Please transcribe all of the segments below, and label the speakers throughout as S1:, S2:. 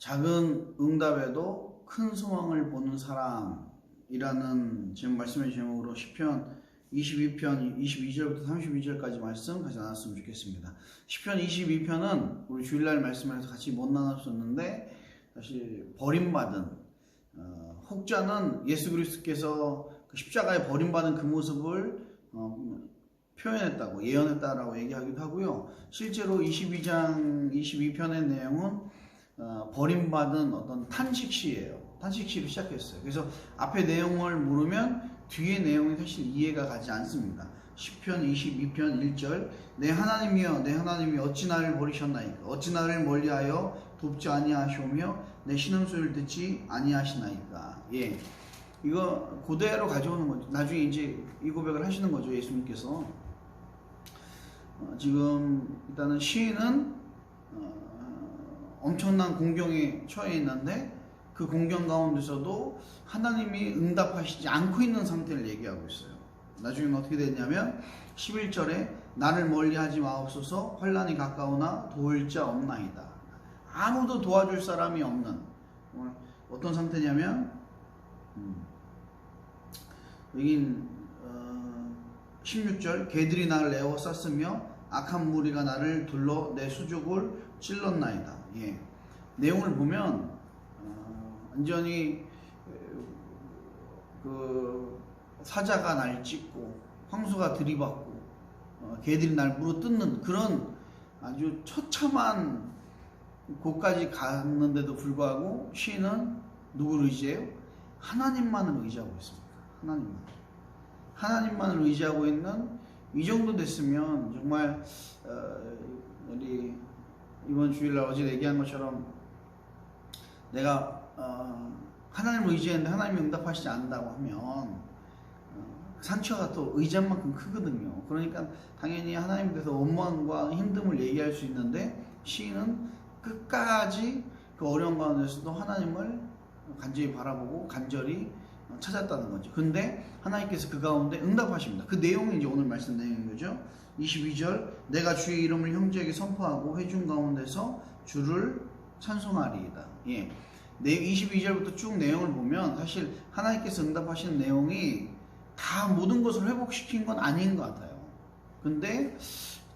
S1: 작은 응답에도 큰 소망을 보는 사람이라는 지금 말씀의 제목으로 시편 22편 22절부터 32절까지 말씀 같이 나눴으면 좋겠습니다. 시편 22편은 우리 주일날 말씀을 해서 같이 못 나눴었는데, 사실 버림받은 혹자는 예수 그리스도께서 그 십자가에 버림받은 그 모습을 표현했다고, 예언했다라고 얘기하기도 하고요. 실제로 22장 22편의 내용은 버림받은 어떤 탄식시예요. 탄식시를 시작했어요. 그래서 앞에 내용을 물으면 뒤에 내용이 사실 이해가 가지 않습니다. 시편 22편 1절, 내 하나님이여 내 하나님이 어찌 나를 버리셨나이까, 어찌 나를 멀리하여 돕지 아니하시오며 내 신음소리를 듣지 아니하시나이까. 예, 이거 그대로 가져오는 거죠. 나중에 이제 이 고백을 하시는 거죠, 예수님께서. 지금 일단은 시인은 엄청난 공경에 처해 있는데, 그 공경 가운데서도 하나님이 응답하시지 않고 있는 상태를 얘기하고 있어요. 나중에는 어떻게 됐냐면 11절에 나를 멀리하지 마옵소서, 환난이 가까우나 도울 자 없나이다. 아무도 도와줄 사람이 없는 어떤 상태냐면, 여긴 16절, 개들이 나를 에워쌌으며 악한 무리가 나를 둘러 내 수족을 찔렀나이다. 예. 내용을 보면 완전히 그 사자가 날 찢고 황소가 들이받고 개들이 날 물어뜯는 그런 아주 처참한 곳까지 갔는데도 불구하고 시인은 누구를 의지해요? 하나님만을 의지하고 있습니다. 하나님만을 의지하고 있는, 이 정도 됐으면 정말 우리 이번 주일날 어제 얘기한 것처럼 내가 하나님을 의지했는데 하나님이 응답하시지 않는다고 하면 상처가 또 의지한 만큼 크거든요. 그러니까 당연히 하나님에 대해서 원망과 힘듦을 얘기할 수 있는데, 시인은 끝까지 그 어려운 가운데서도 하나님을 간절히 바라보고 간절히 찾았다는 거죠. 근데 하나님께서 그 가운데 응답하십니다. 그 내용이 이제 오늘 말씀 내용인 거죠. 22절, 내가 주의 이름을 형제에게 선포하고 회중 가운데서 주를 찬송하리이다. 예. 22절부터 쭉 내용을 보면 사실 하나님께서 응답하시는 내용이 다 모든 것을 회복시킨 건 아닌 것 같아요. 근데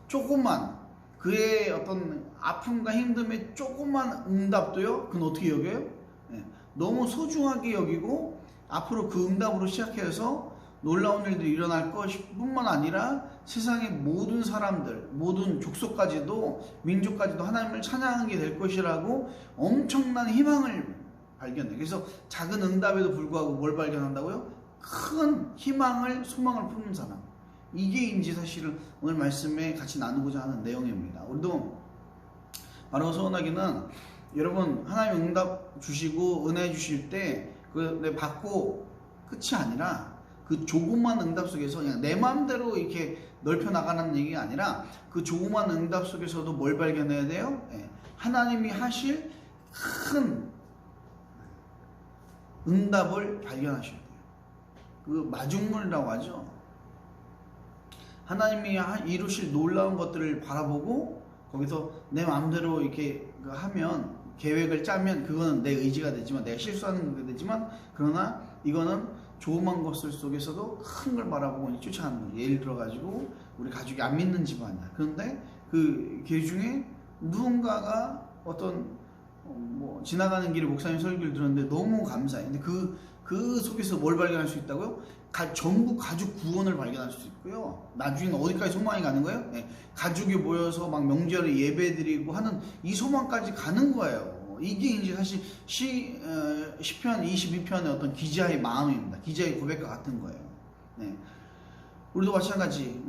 S1: 조금만, 그의 어떤 아픔과 힘듦에 조금만 응답도요, 그건 어떻게 여겨요? 예. 너무 소중하게 여기고 앞으로 그 응답으로 시작해서 놀라운 일들이 일어날 것뿐만 아니라 세상의 모든 사람들, 모든 족속까지도, 민족까지도 하나님을 찬양하게 될 것이라고 엄청난 희망을 발견해요. 그래서 작은 응답에도 불구하고 뭘 발견한다고요? 큰 희망을, 소망을 품는 사람. 이게 이제 사실은 오늘 말씀에 같이 나누고자 하는 내용입니다. 우리도 바로 소원하기는, 여러분 하나님 응답 주시고 은혜 주실 때 그 받고 끝이 아니라, 그 조그만 응답 속에서 그냥 내 마음대로 이렇게 넓혀 나가는 얘기가 아니라, 그 조그만 응답 속에서도 뭘 발견해야 돼요? 예, 하나님이 하실 큰 응답을 발견하셔야 돼요. 그 마중물이라고 하죠. 하나님이 이루실 놀라운 것들을 바라보고 거기서 내 마음대로 이렇게 하면, 계획을 짜면 그거는 내 의지가 되지만, 내가 실수하는 게 되지만, 그러나 이거는 조그만 것들 속에서도 큰 걸 바라보고 쫓아가는 거예요. 예를 들어가지고 우리 가족이 안 믿는 집안이야. 그런데 그 중에 누군가가 어떤 지나가는 길에 목사님 설교를 들었는데 너무 감사해. 근데 그 속에서 뭘 발견할 수 있다고요? 전국 가족 구원을 발견할 수 있고요. 나중에는 어디까지 소망이 가는 거예요? 네. 가족이 모여서 막 명절에 예배드리고 하는 이 소망까지 가는 거예요. 이게 이제 사실 시편 22편의 어떤 기자의 마음입니다. 기자의 고백과 같은 거예요. 네. 우리도 마찬가지,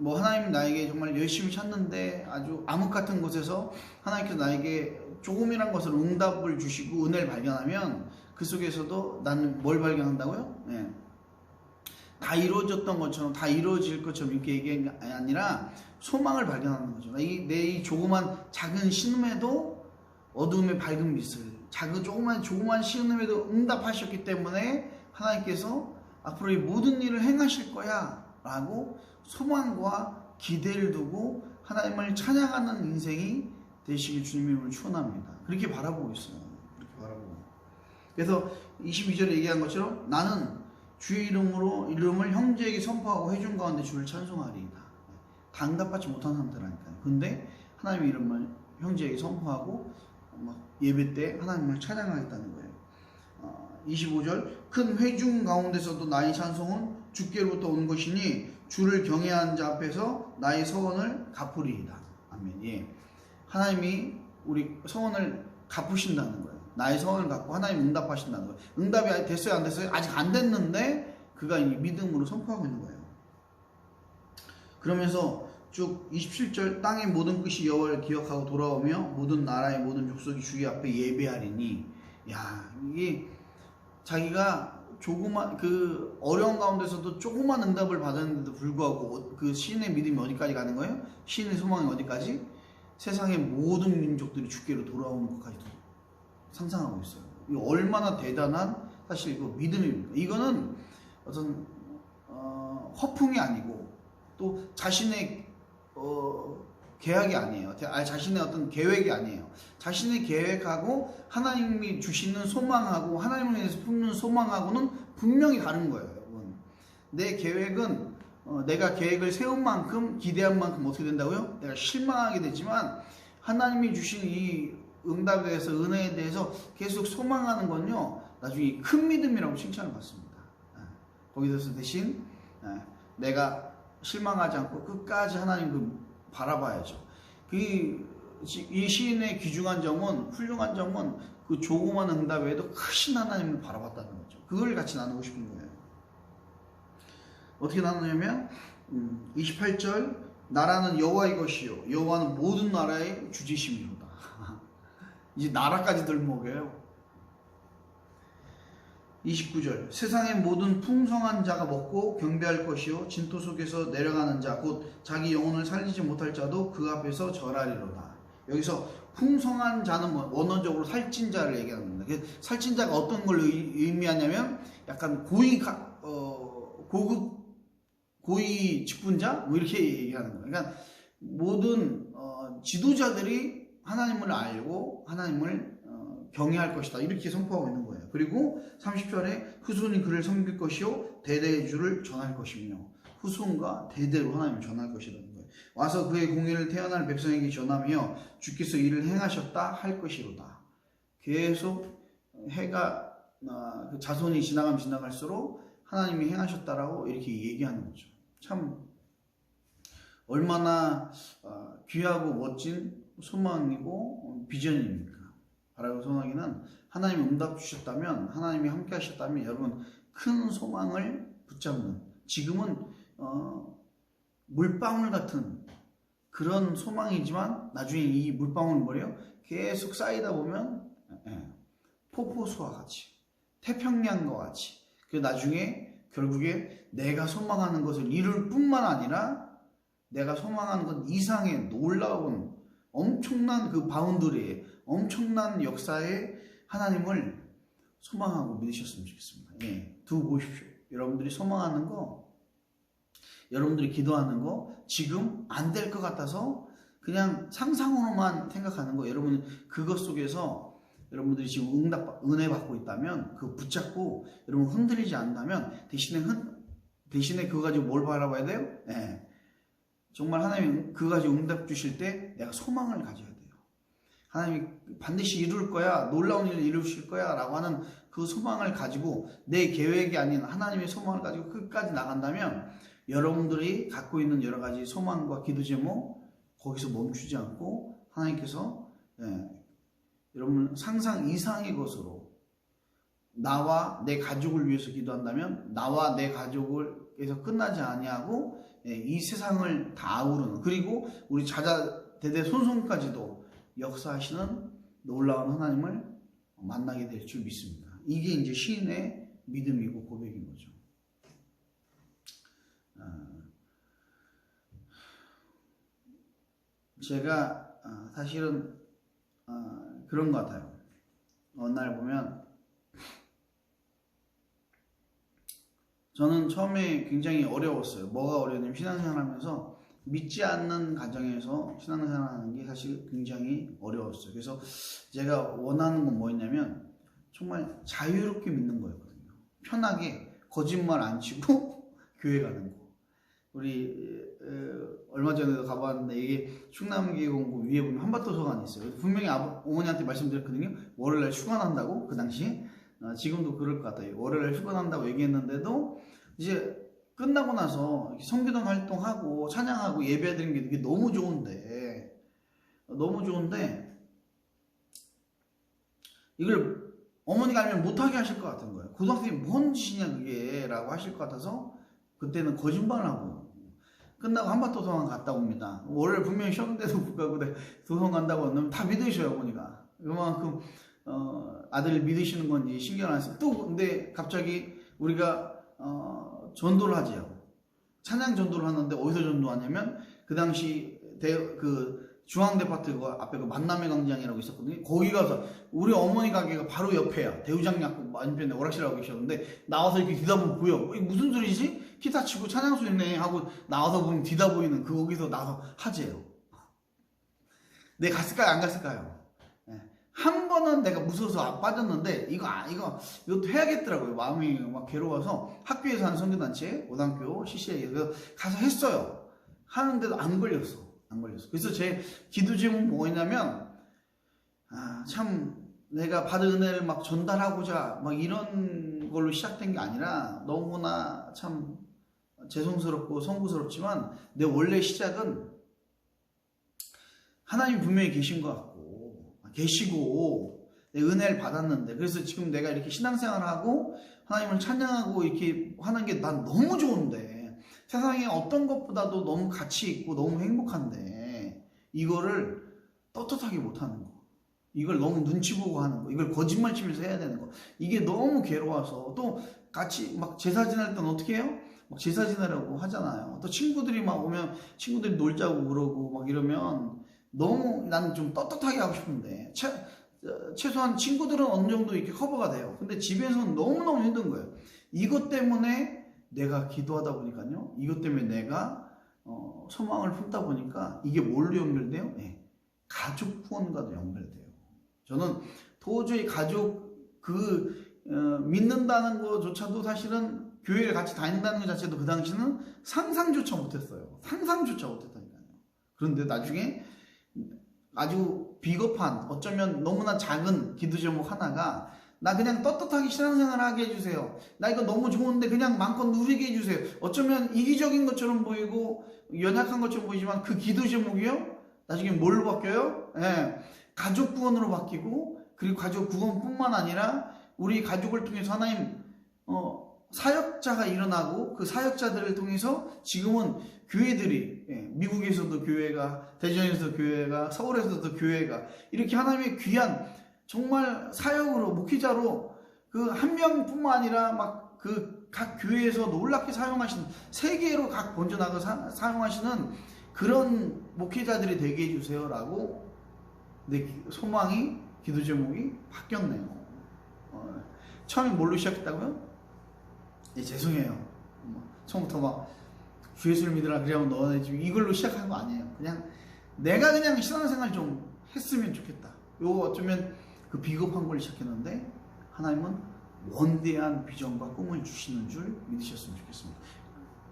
S1: 하나님 나에게 정말 열심히 찾는데 아주 암흑 같은 곳에서 하나님께서 나에게 조금이란 것을 응답을 주시고 은혜를 발견하면, 그 속에서도 나는 뭘 발견한다고요? 네. 다 이루어졌던 것처럼, 다 이루어질 것처럼 이렇게 얘기한 게 아니라 소망을 발견하는 거죠. 내 이 조그만 작은 신음에도 어둠의 밝은 빛을, 조그만 신음에도 응답하셨기 때문에 하나님께서 앞으로 이 모든 일을 행하실 거야 라고 소망과 기대를 두고 하나님을 찬양하는 인생이 되시길 주님의 이름으로 축원합니다. 그렇게 바라보고 있어요. 그렇게 바라보고. 그래서 22절에 얘기한 것처럼 나는 주의 이름을 형제에게 선포하고 회중 가운데 주를 찬송하리이다. 단답받지 못한 사람들이니까요. 근데 하나님의 이름을 형제에게 선포하고 예배 때 하나님을 찬양하겠다는 거예요. 25절 큰 회중 가운데서도 나의 찬송은 주께로부터 온 것이니 주를 경외하는 자 앞에서 나의 서원을 갚으리이다. 아멘. 예. 하나님이 우리 서원을 갚으신다는 거예요. 나의 서원을 갚고 하나님 응답하신다는 거예요. 응답이 됐어요 안 됐어요? 아직 안 됐는데 그가 이 믿음으로 선포하고 있는 거예요. 그러면서 쭉 27절 땅의 모든 끝이 여호와를 기억하고 돌아오며 모든 나라의 모든 족속이 주의 앞에 예배하리니. 야, 이게 자기가 조그만 그 어려운 가운데서도 조그만 응답을 받았는데도 불구하고 그 시인의 믿음이 어디까지 가는 거예요? 시인의 소망이 어디까지? 세상의 모든 민족들이 주께로 돌아오는 것까지도 상상하고 있어요. 이거 얼마나 대단한 사실 그 믿음입니까? 이거는 어떤 허풍이 아니고 또 자신의 계약이 아니에요. 자신의 어떤 계획이 아니에요. 자신의 계획하고 하나님이 주시는 소망하고 하나님을 위해서 품는 소망하고는 분명히 다른 거예요, 여러분. 내 계획은 내가 계획을 세운 만큼 기대한 만큼 어떻게 된다고요? 내가 실망하게 되지만 하나님이 주신 이 응답에 대해서 은혜에 대해서 계속 소망하는 건요 나중에 큰 믿음이라고 칭찬을 받습니다. 거기서 대신 내가 실망하지 않고 끝까지 하나님을 바라봐야죠. 이 시인의 귀중한 점은 훌륭한 점은 그 조그만 응답에도 크신 하나님을 바라봤다는 거죠. 그걸 같이 나누고 싶은 거예요. 어떻게 나누냐면 28절 나라는 여호와의 것이요 여호와는 모든 나라의 주지심이로다. 이제 나라까지 들먹여요. 29절 세상의 모든 풍성한 자가 먹고 경배할 것이요 진토 속에서 내려가는 자 곧 자기 영혼을 살리지 못할 자도 그 앞에서 절하리로다. 여기서 풍성한 자는 원어적으로 살찐 자를 얘기하는 겁니다. 살찐 자가 어떤 걸 의미하냐면 약간 고급 고위 직분자 뭐 이렇게 얘기하는 거예요. 그러니까 모든 지도자들이 하나님을 알고 하나님을 경외할 것이다 이렇게 선포하고 있는 거예요. 그리고 30절에 후손이 그를 섬길 것이요 대대의 주를 전할 것이며 후손과 대대로 하나님을 전할 것이라는 거예요. 와서 그의 공의를 태어날 백성에게 전하며 주께서 이를 행하셨다 할 것이로다. 계속 해가 자손이 지나가면 지나갈수록 하나님이 행하셨다라고 이렇게 얘기하는 거죠. 참 얼마나 귀하고 멋진 소망이고 비전입니까? 바라고 소망이는 하나님이 응답 주셨다면 하나님이 함께 하셨다면 여러분 큰 소망을 붙잡는 지금은 물방울 같은 그런 소망이지만 나중에 이 물방울 뭐래요? 계속 쌓이다 보면 폭포수와 같이 태평양과 같이 그 나중에 결국에 내가 소망하는 것을 이룰 뿐만 아니라 내가 소망하는 것 이상의 놀라운 엄청난 그 바운더리에 엄청난 역사에 하나님을 소망하고 믿으셨으면 좋겠습니다. 두고 보십시오. 여러분들이 소망하는 거, 여러분들이 기도하는 거 지금 안 될 것 같아서 그냥 상상으로만 생각하는 거 여러분 그것 속에서 여러분들이 지금 은혜 받고 있다면 그거 붙잡고 여러분 흔들리지 않는다면 대신에 그거 가지고 뭘 바라봐야 돼요? 정말 하나님이 그거 가지고 응답 주실 때 내가 소망을 가져야 돼요. 하나님이 반드시 이룰 거야, 놀라운 일을 이루실 거야 라고 하는 그 소망을 가지고 내 계획이 아닌 하나님의 소망을 가지고 끝까지 나간다면 여러분들이 갖고 있는 여러 가지 소망과 기도 제목 거기서 멈추지 않고 하나님께서 여러분 상상 이상의 것으로 나와 내 가족을 위해서 기도한다면 나와 내 가족을에서 끝나지 아니하고 이 세상을 다 아우르는 그리고 우리 자자 대대 손손까지도 역사하시는 놀라운 하나님을 만나게 될 줄 믿습니다. 이게 이제 시인의 믿음이고 고백인 거죠. 제가 사실은 그런 것 같아요. 어느 날 보면 저는 처음에 굉장히 어려웠어요. 뭐가 어려웠냐면 신앙생활 하면서 믿지 않는 가정에서 신앙생활하는 게 사실 굉장히 어려웠어요. 그래서 제가 원하는 건 뭐였냐면 정말 자유롭게 믿는 거였거든요. 편하게 거짓말 안 치고 교회 가는 거. 우리 얼마 전에도 가봤는데 이게 충남계공고 위에 보면 한밭도서관이 있어요. 분명히 어머니한테 말씀드렸거든요. 월요일날 휴관한다고 그 당시에. 지금도 그럴 것 같아요. 월요일날 휴관한다고 얘기했는데도 이제 끝나고 나서 성기동 활동하고 찬양하고 예배드리는 게 이게 너무 좋은데 이걸 어머니가 알면 못하게 하실 것 같은 거예요. 고등학생이 뭔 짓이냐 그게 라고 하실 것 같아서 그때는 거짓말을 하고 끝나고 한밭도서관 갔다 옵니다. 월요일 분명히 쉬었는데도 불구하고 도서관 간다고 하면 다 믿으셔요. 어머니가 그만큼 아들을 믿으시는 건지 신경 안 써요. 또 근데 갑자기 우리가 전도를 하지요. 찬양 전도를 하는데 어디서 전도하냐면 그 당시 중앙데파트 앞에 그 만남의 광장이라고 있었거든요. 거기 가서 우리 어머니 가게가 바로 옆에야. 대우장 약국 맞은편에 오락실하고 계셨는데 나와서 이렇게 뒤다보면 보여. 이게 무슨 소리지? 기타 치고 찬양 소리네 하고 나와서 보면 뒤다 보이는 거기서 나와서 하재요. 내 갔을까요? 안 갔을까요? 한 번은 내가 무서워서 빠졌는데 이것도 해야겠더라고요. 마음이 막 괴로워서 학교에서 하는 선교단체 고등학교 CCA에서 가서 했어요. 하는데도 안 걸렸어. 그래서 제 기도 제목은 뭐였냐면 참 내가 받은 은혜를 막 전달하고자 막 이런 걸로 시작된 게 아니라 너무나 참 죄송스럽고 송구스럽지만 내 원래 시작은 하나님 분명히 계신 것 같고 계시고 내 은혜를 받았는데 그래서 지금 내가 이렇게 신앙생활을 하고 하나님을 찬양하고 이렇게 하는 게 난 너무 좋은데 세상에 어떤 것보다도 너무 가치 있고 너무 행복한데 이거를 떳떳하게 못하는 거, 이걸 너무 눈치 보고 하는 거, 이걸 거짓말 치면서 해야 되는 거, 이게 너무 괴로워서 또 같이 막 제사 지낼 땐 어떻게 해요? 막 제사 지내라고 하잖아요. 또 친구들이 막 오면 친구들이 놀자고 그러고 막 이러면 너무 나는 좀 떳떳하게 하고 싶은데 최소한 친구들은 어느 정도 이렇게 커버가 돼요. 근데 집에서는 너무너무 힘든 거예요. 이것 때문에 내가 기도하다 보니까요. 이것 때문에 내가 소망을 품다 보니까 이게 뭘로 연결돼요? 네. 가족 후원과도 연결돼요. 저는 도저히 가족 믿는다는 것조차도 사실은 교회를 같이 다닌다는 것 자체도 그 당시는 상상조차 못했어요. 상상조차 못했다니까요. 그런데 나중에 아주 비겁한 어쩌면 너무나 작은 기도 제목 하나가 나 그냥 떳떳하게 신앙생활 하게 해주세요. 나 이거 너무 좋은데 그냥 마음껏 누리게 해주세요. 어쩌면 이기적인 것처럼 보이고 연약한 것처럼 보이지만 그 기도 제목이요 나중에 뭘로 바뀌어요? 가족 구원으로 바뀌고 그리고 가족 구원뿐만 아니라 우리 가족을 통해서 하나님 사역자가 일어나고 그 사역자들을 통해서 지금은 교회들이 미국에서도 교회가, 대전에서도 교회가, 서울에서도 교회가 이렇게 하나님의 귀한 정말 사역으로 목회자로 그 한 명뿐만 아니라 막 그 각 교회에서 놀랍게 사용하시는 세계로 각 번져나가 사용하시는 그런 목회자들이 되게 해주세요라고 내 소망이 기도 제목이 바뀌었네요. 처음에 뭘로 시작했다고요? 죄송해요. 처음부터 막 주 예수를 믿으라 그러면 너네 지금 이걸로 시작한 거 아니에요. 그냥 내가 그냥 신앙생활 좀 했으면 좋겠다. 요거 어쩌면 그 비겁한 걸 시작했는데 하나님은 원대한 비전과 꿈을 주시는 줄 믿으셨으면 좋겠습니다.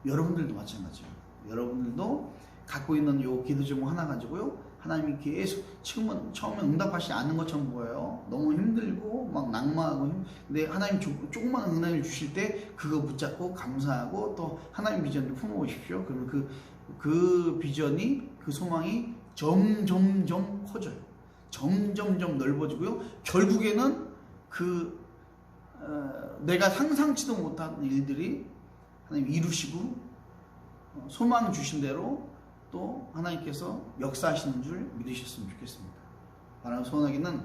S1: 여러분들도 마찬가지예요. 여러분들도 갖고 있는 요 기도 제목 하나 가지고요. 하나님이 계속 지금은 처음에 응답하시지 않는 것처럼 보여요. 너무 힘들고 막 낙마하고 근데 하나님 조그만 은혜를 주실 때 그거 붙잡고 감사하고 또 하나님 비전을 품어오십시오. 그러면 그 비전이 그 소망이 점점점 커져요. 점점점 넓어지고요. 결국에는 내가 상상치도 못한 일들이 하나님 이루시고 소망 주신 대로 또 하나님께서 역사하시는 줄 믿으셨으면 좋겠습니다. 바람 소원하기는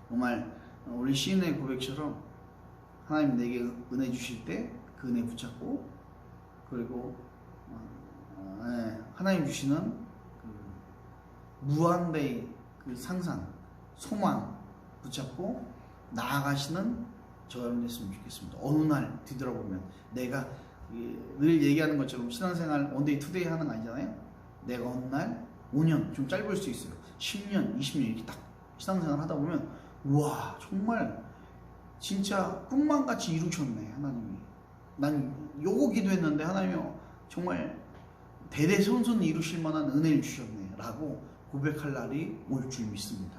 S1: 정말 우리 시인의 고백처럼 하나님 내게 은혜 주실 때 그 은혜 붙잡고 그리고 하나님 주시는 그 무한대의 그 상상, 소망 붙잡고 나아가시는 저 여러분 됐으면 좋겠습니다. 어느 날 뒤돌아보면 내가 늘 얘기하는 것처럼 신앙생활 원데이 투데이 하는 거 아니잖아요. 내가 어느 날 5년, 좀 짧을 수 있어요, 10년 20년 이렇게 딱 신앙생활 하다 보면 우와 정말 진짜 꿈만 같이 이루셨네 하나님이. 난 요거 기도했는데 하나님이 정말 대대손손 이루실 만한 은혜를 주셨네 라고 고백할 날이 올 줄 믿습니다.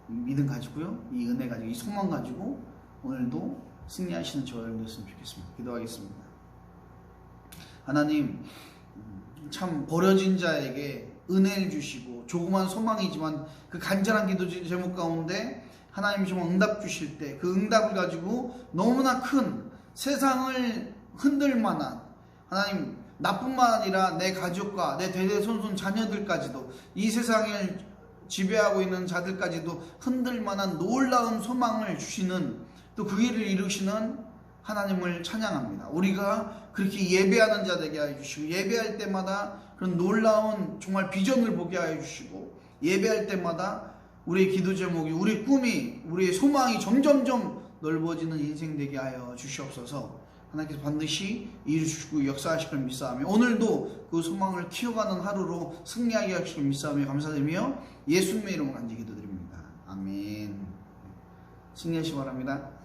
S1: 이 믿음 가지고요, 이 은혜 가지고, 이 소망 가지고 오늘도 승리하시는 저와 여러분 됐으면 좋겠습니다. 기도하겠습니다. 하나님, 참 버려진 자에게 은혜를 주시고 조그만 소망이지만 그 간절한 기도 제목 가운데 하나님이 정말 응답 주실 때 그 응답을 가지고 너무나 큰 세상을 흔들 만한, 하나님 나뿐만 아니라 내 가족과 내 대대손손 자녀들까지도, 이 세상을 지배하고 있는 자들까지도 흔들 만한 놀라운 소망을 주시는, 또 그 일을 이루시는 하나님을 찬양합니다. 우리가 그렇게 예배하는 자 되게 하여 주시고, 예배할 때마다 그런 놀라운 정말 비전을 보게 하여 주시고, 예배할 때마다 우리의 기도 제목이, 우리 꿈이, 우리의 소망이 점점점 넓어지는 인생 되게 하여 주시옵소서. 하나님께서 반드시 이루시고 역사하실 걸 믿사오며, 오늘도 그 소망을 키워가는 하루로 승리하게 하실 걸 믿사오며 감사드리며 예수님의 이름으로 간절히 기도드립니다. 아멘. 승리하시기 바랍니다.